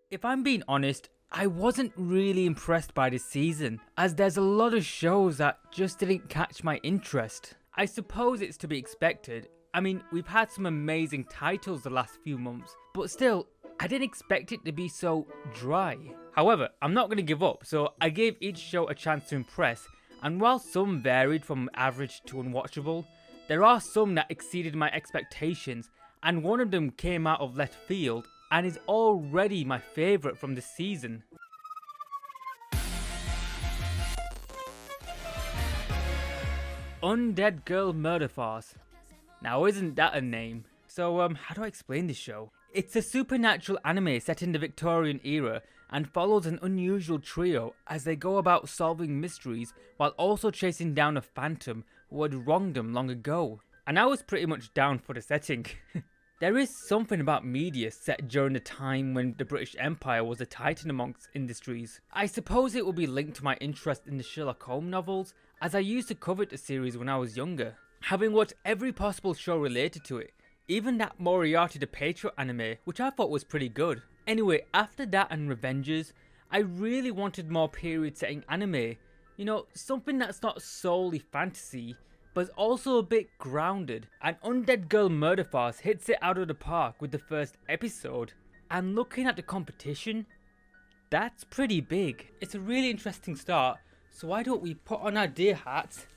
If I'm being honest, I wasn't really impressed by this season, as there's a lot of shows that just didn't catch my interest. I suppose it's to be expected. I mean, we've had some amazing titles the last few months, but still, I didn't expect it to be so dry. However, I'm not going to give up, so I gave each show a chance to impress, and while some varied from average to unwatchable, there are some that exceeded my expectations, and one of them came out of left field and is already my favourite from the season. Undead Girl Murder Farce. Now isn't that a name? So how do I explain this show? It's a supernatural anime set in the Victorian era and follows an unusual trio as they go about solving mysteries while also chasing down a phantom who had wronged them long ago. And I was pretty much down for the setting. There is something about media set during the time when the British Empire was a titan amongst industries. I suppose it will be linked to my interest in the Sherlock Holmes novels, as I used to covet the series when I was younger, having watched every possible show related to it, even that Moriarty the Patriot anime, which I thought was pretty good. Anyway, after that and Revengers, I really wanted more period setting anime, you know, something that's not solely fantasy, but is also a bit grounded. And Undead Girl Murder Farce hits it out of the park with the first episode. And looking at the competition, that's pretty big. It's a really interesting start, so why don't we put on our deer hats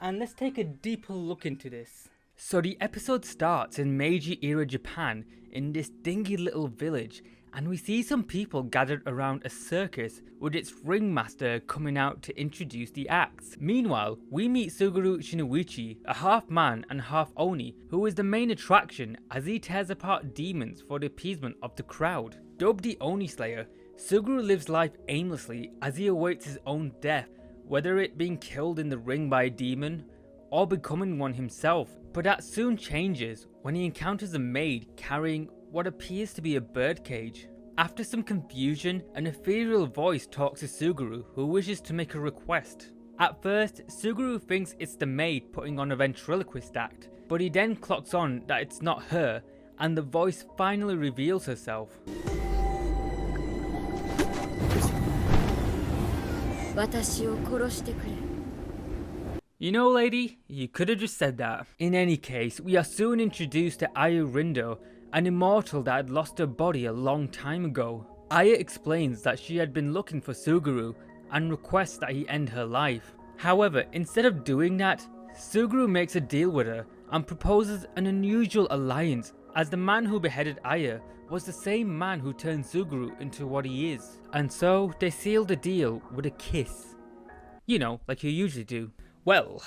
and let's take a deeper look into this. So the episode starts in Meiji era Japan in this dingy little village, and we see some people gathered around a circus with its ringmaster coming out to introduce the acts. Meanwhile, we meet Suguru Shinoichi, a half man and half oni, who is the main attraction as he tears apart demons for the appeasement of the crowd. Dubbed the Oni Slayer, Suguru lives life aimlessly as he awaits his own death, whether it being killed in the ring by a demon or becoming one himself. But that soon changes when he encounters a maid carrying what appears to be a birdcage. After some confusion, an ethereal voice talks to Suguru, who wishes to make a request. At first, Suguru thinks it's the maid putting on a ventriloquist act, but he then clocks on that it's not her, and the voice finally reveals herself. You know, lady, you could have just said that. In any case, we are soon introduced to Aya Rindo, an immortal that had lost her body a long time ago. Aya explains that she had been looking for Suguru and requests that he end her life. However, instead of doing that, Suguru makes a deal with her and proposes an unusual alliance, as the man who beheaded Aya was the same man who turned Suguru into what he is. And so they seal the deal with a kiss. You know, like you usually do. Well,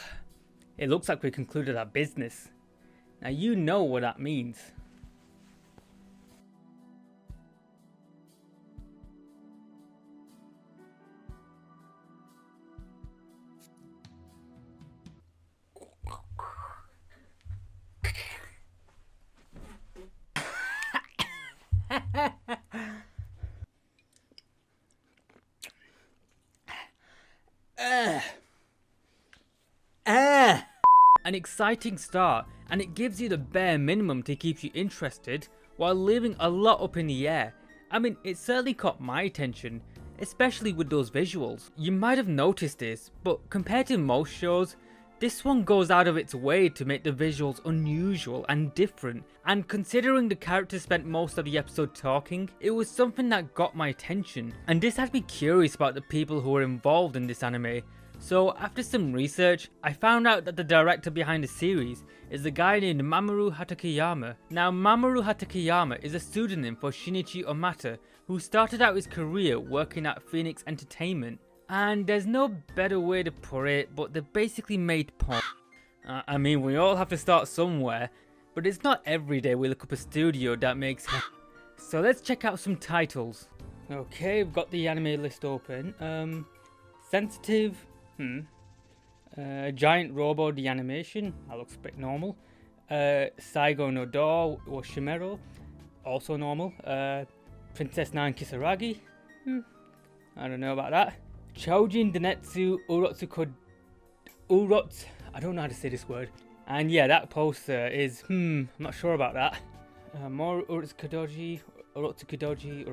it looks like we concluded our business. Now you know what that means. An exciting start, and it gives you the bare minimum to keep you interested while leaving a lot up in the air. I mean, it certainly caught my attention, especially with those visuals. You might have noticed this, but compared to most shows, this one goes out of its way to make the visuals unusual and different, and considering the characters spent most of the episode talking, it was something that got my attention. And this had me curious about the people who were involved in this anime. So after some research, I found out that the director behind the series is a guy named Mamoru Hatakeyama. Now Mamoru Hatakeyama is a pseudonym for Shinichi Omata, who started out his career working at Phoenix Entertainment. And there's no better way to put it, but they basically made porn. I mean, we all have to start somewhere, but it's not every day we look up a studio that makes. So let's check out some titles. Okay, we've got the anime list open. Sensitive. Giant Robo the animation, that looks a bit normal. Saigo no Do or Shimero, also normal. Princess Nine Kisaragi, I don't know about that. Choujin Denetsu Urotsu, I don't know how to say this word. And yeah, that poster is, I'm not sure about that. More Urotsu Kadoji, Urotsukidoji,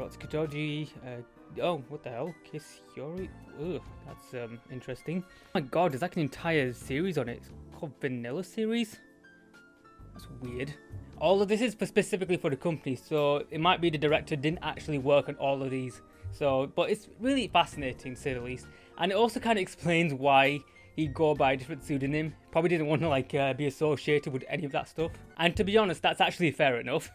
oh, what the hell? Kiss Yori? Ugh, that's interesting. Oh my god, there's like an entire series on it. It's called Vanilla Series? That's weird. All of this is specifically for the company, so it might be the director didn't actually work on all of these. So, but it's really fascinating to say the least. And it also kind of explains why he'd go by a different pseudonym. Probably didn't want to like be associated with any of that stuff. And to be honest, that's actually fair enough.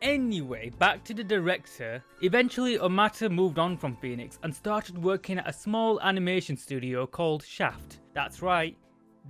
Anyway, back to the director. Eventually, Omata moved on from Phoenix and started working at a small animation studio called Shaft. That's right,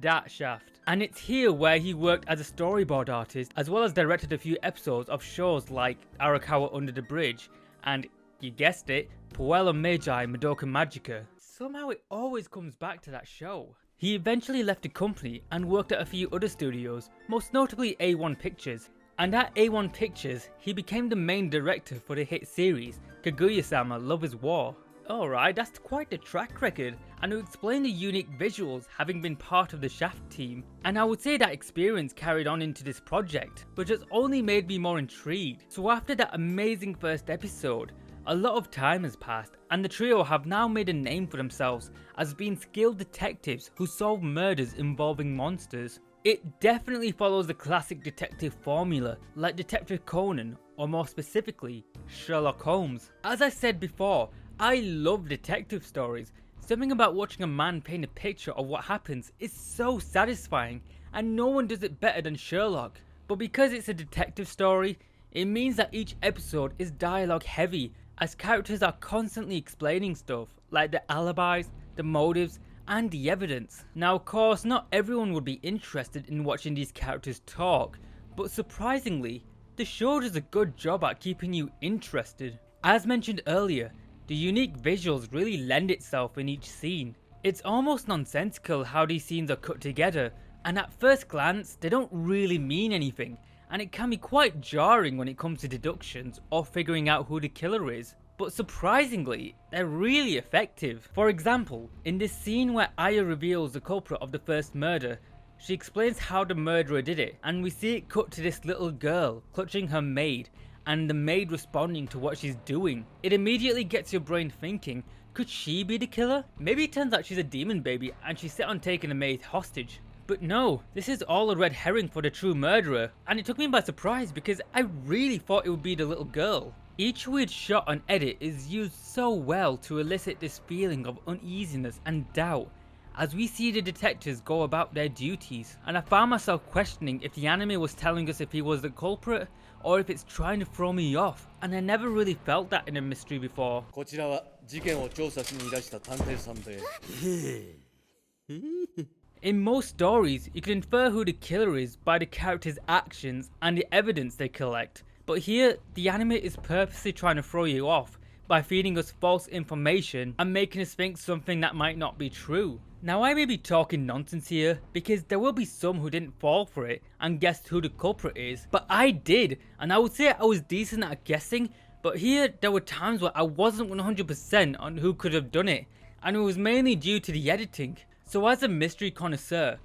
that Shaft. And it's here where he worked as a storyboard artist, as well as directed a few episodes of shows like Arakawa Under the Bridge, and, you guessed it, Puella Magi Madoka Magica. Somehow it always comes back to that show. He eventually left the company and worked at a few other studios, most notably A1 Pictures. And at A1 Pictures, he became the main director for the hit series, Kaguya-sama Love is War. Alright, that's quite the track record, and to explain the unique visuals having been part of the Shaft team. And I would say that experience carried on into this project, which has only made me more intrigued. So after that amazing first episode, a lot of time has passed, and the trio have now made a name for themselves as being skilled detectives who solve murders involving monsters. It definitely follows the classic detective formula, like Detective Conan, or more specifically, Sherlock Holmes. As I said before, I love detective stories. Something about watching a man paint a picture of what happens is so satisfying, and no one does it better than Sherlock. But because it's a detective story, it means that each episode is dialogue heavy, as characters are constantly explaining stuff, like the alibis, the motives, and the evidence. Now of course, not everyone would be interested in watching these characters talk, but surprisingly, the show does a good job at keeping you interested. As mentioned earlier, the unique visuals really lend itself in each scene. It's almost nonsensical how these scenes are cut together, and at first glance, they don't really mean anything, and it can be quite jarring when it comes to deductions or figuring out who the killer is. But surprisingly, they're really effective. For example, in this scene where Aya reveals the culprit of the first murder, she explains how the murderer did it, and we see it cut to this little girl clutching her maid, and the maid responding to what she's doing. It immediately gets your brain thinking, could she be the killer? Maybe it turns out she's a demon baby and she's set on taking a maid hostage. But no, this is all a red herring for the true murderer, and it took me by surprise because I really thought it would be the little girl. Each weird shot and edit is used so well to elicit this feeling of uneasiness and doubt as we see the detectives go about their duties, and I found myself questioning if the anime was telling us if he was the culprit or if it's trying to throw me off, and I never really felt that in a mystery before. こちらは事件を調査しにいらした探偵さんで In most stories, you can infer who the killer is by the character's actions and the evidence they collect. But here, the anime is purposely trying to throw you off by feeding us false information and making us think something that might not be true. Now I may be talking nonsense here, because there will be some who didn't fall for it and guessed who the culprit is, but I did, and I would say I was decent at guessing, but here there were times where I wasn't 100% on who could have done it, and it was mainly due to the editing. So as a mystery connoisseur,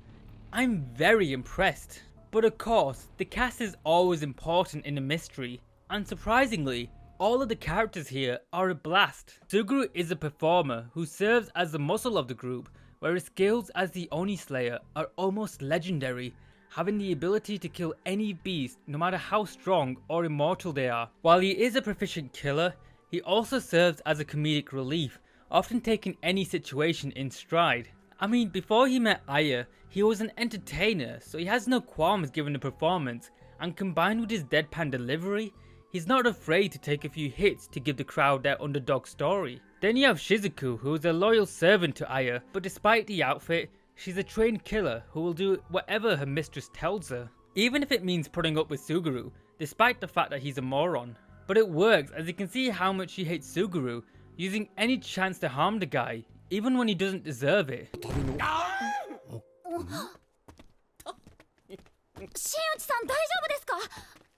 I'm very impressed. But of course, the cast is always important in a mystery, and surprisingly, all of the characters here are a blast. Suguru is a performer who serves as the muscle of the group, where his skills as the Oni Slayer are almost legendary, having the ability to kill any beast no matter how strong or immortal they are. While he is a proficient killer, he also serves as a comedic relief, often taking any situation in stride. I mean, before he met Aya, he was an entertainer, so he has no qualms given the performance, and combined with his deadpan delivery, he's not afraid to take a few hits to give the crowd their underdog story. Then you have Shizuku, who is a loyal servant to Aya, but despite the outfit, she's a trained killer who will do whatever her mistress tells her, even if it means putting up with Suguru, despite the fact that he's a moron. But it works, as you can see how much she hates Suguru, using any chance to harm the guy, even when he doesn't deserve it.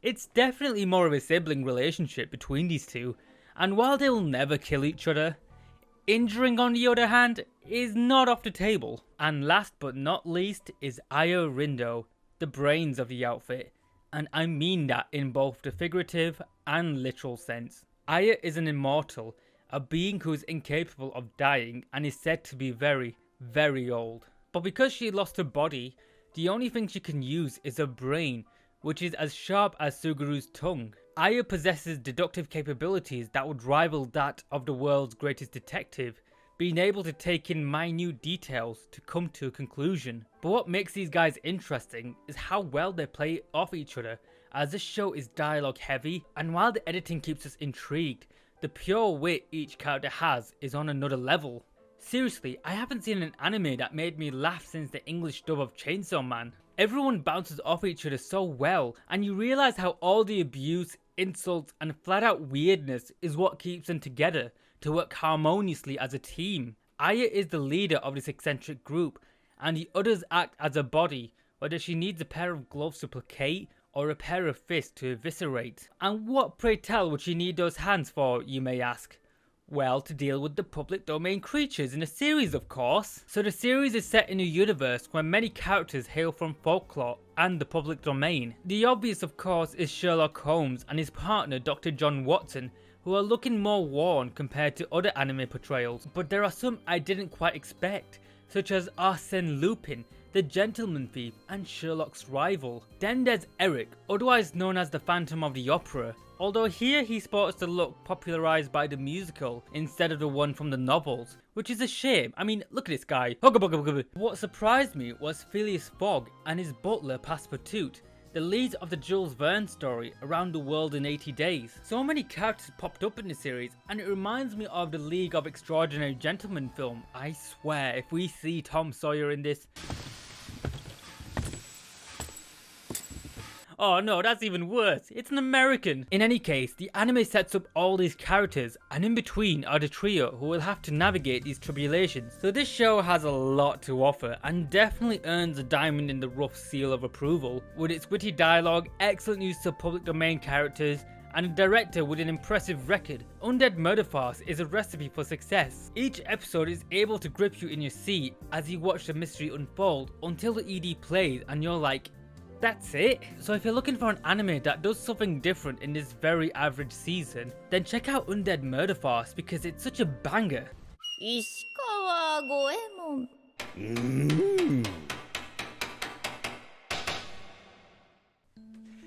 It's definitely more of a sibling relationship between these two, and while they will never kill each other, injuring on the other hand is not off the table. And last but not least is Aya Rindo, the brains of the outfit. and I mean that in both the figurative and literal sense. Aya is an immortal, a being who is incapable of dying and is said to be very, very old. But because she lost her body, the only thing she can use is her brain, which is as sharp as Suguru's tongue. Aya possesses deductive capabilities that would rival that of the world's greatest detective, being able to take in minute details to come to a conclusion. But what makes these guys interesting is how well they play off each other, as this show is dialogue heavy, and while the editing keeps us intrigued, the pure wit each character has is on another level. Seriously, I haven't seen an anime that made me laugh since the English dub of Chainsaw Man. Everyone bounces off each other so well, and you realise how all the abuse, insults and flat out weirdness is what keeps them together to work harmoniously as a team. Aya is the leader of this eccentric group, and the others act as a body, whether she needs a pair of gloves to placate or a pair of fists to eviscerate. And what, pray tell, would she need those hands for, you may ask? Well, to deal with the public domain creatures in the series, of course. So the series is set in a universe where many characters hail from folklore and the public domain. The obvious, of course, is Sherlock Holmes and his partner Dr. John Watson, who are looking more worn compared to other anime portrayals. But there are some I didn't quite expect, such as Arsène Lupin, the gentleman thief and Sherlock's rival. Then there's Eric, otherwise known as the Phantom of the Opera, although here he sports the look popularised by the musical instead of the one from the novels, which is a shame. I mean, look at this guy. What surprised me was Phileas Fogg and his butler Passepartout, the lead of the Jules Verne story Around the World in 80 Days. So many characters popped up in the series, and it reminds me of the League of Extraordinary Gentlemen film. I swear, if we see Tom Sawyer in this... Oh no, that's even worse. It's an American. In any case, the anime sets up all these characters, and in between are the trio who will have to navigate these tribulations. So this show has a lot to offer, and definitely earns a diamond in the rough seal of approval, with its witty dialogue, excellent use of public domain characters, and a director with an impressive record. Undead Murder Farce is a recipe for success. Each episode is able to grip you in your seat as you watch the mystery unfold until the ED plays and you're like, that's it? So if you're looking for an anime that does something different in this very average season, then check out Undead Murder Farce because it's such a banger.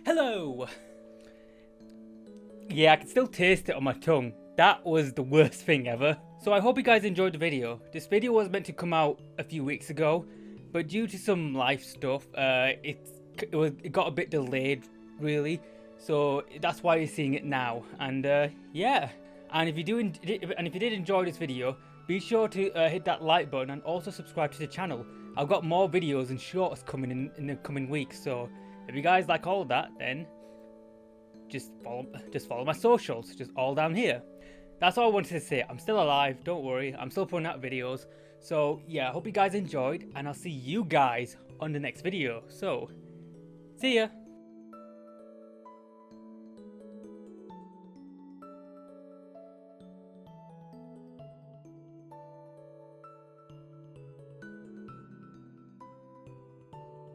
Hello! Yeah, I can still taste it on my tongue. That was the worst thing ever. So I hope you guys enjoyed the video. This video was meant to come out a few weeks ago, but due to some life stuff, it got a bit delayed, really, so that's why you're seeing it now. And yeah, and if you did enjoy this video, be sure to hit that like button and also subscribe to the channel. I've got more videos and shorts coming in the coming weeks, so if you guys like all of that, then just follow my socials, just all down here. That's all I wanted to say. I'm still alive, don't worry, I'm still putting out videos. So yeah, I hope you guys enjoyed, and I'll see you guys on the next video. So see ya!